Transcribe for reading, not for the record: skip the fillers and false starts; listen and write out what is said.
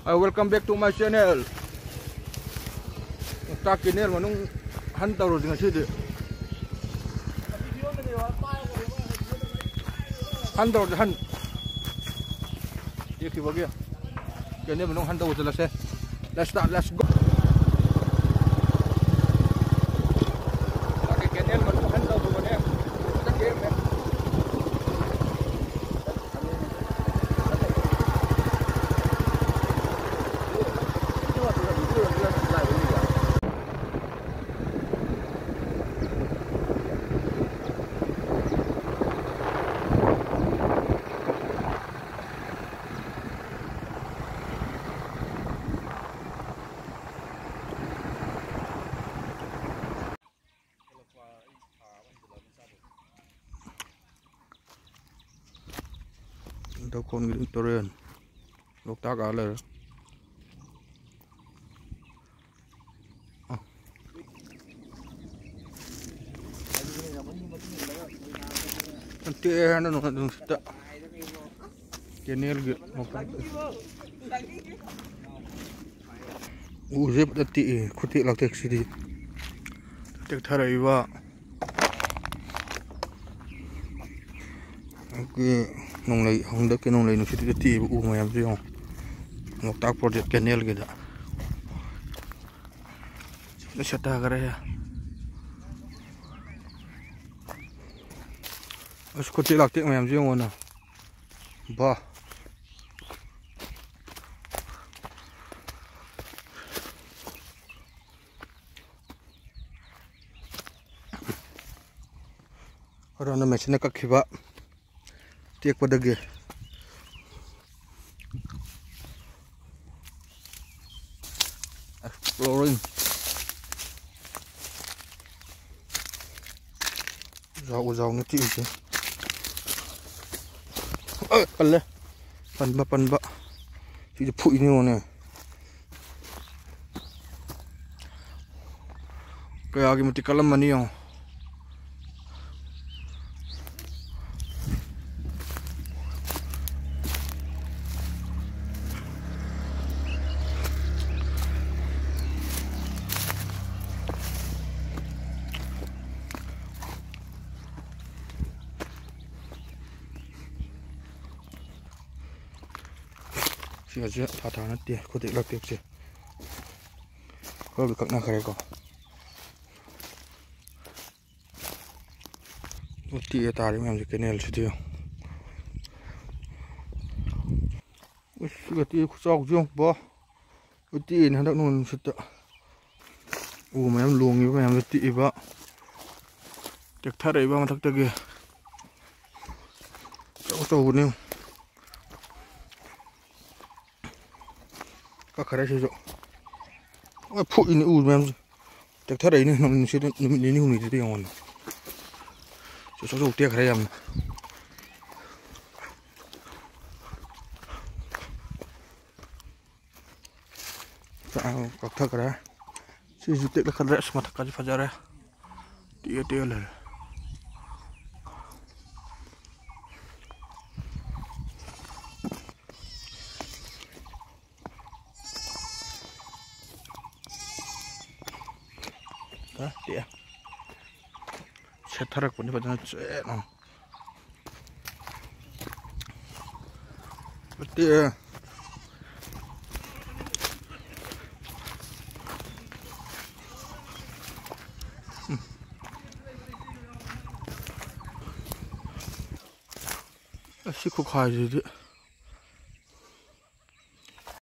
Welcome back to my channel. Tak kini manung hantar dengan sini. Hantar han. Dia kira bagi. Kini manung hantar selesai. Let's start. Let's go. Đâu con cái Torrent lục tác á lời nanti nó nung sita kenal gitu zip nanti kuti lak tek sidi tek tharai wa nông lầy không được cái nông lầy nó sẽ ti u mà em riêng một tác project canal gitu nó sẽ ta cái này aku có lạc tiết mà em riêng luôn à ba orang nama sini kaki ba tiek pada ge exploring jauh nanti itu Allah panba si jepu ini mana kayak lagi mati kalam mani yang aja tata nanti aku tidak lapik sih kalau bukan nak kerja nanti ya tarik macam kenal sih wis nanti aku sok jong bah nanti ini hendak nun sita macam luang itu macam nanti iba cek tarik iba matak tagi aku tahu ni kakak sih jo, puk ini memang tak tahu ini namun ini huni itu yang mana, so dia kerja yang, kakak kerja, si jutek lah kerja semata kerja fajar ya, dia lah. Dia saya tarik pun pada cek no betul asyik kok aja dia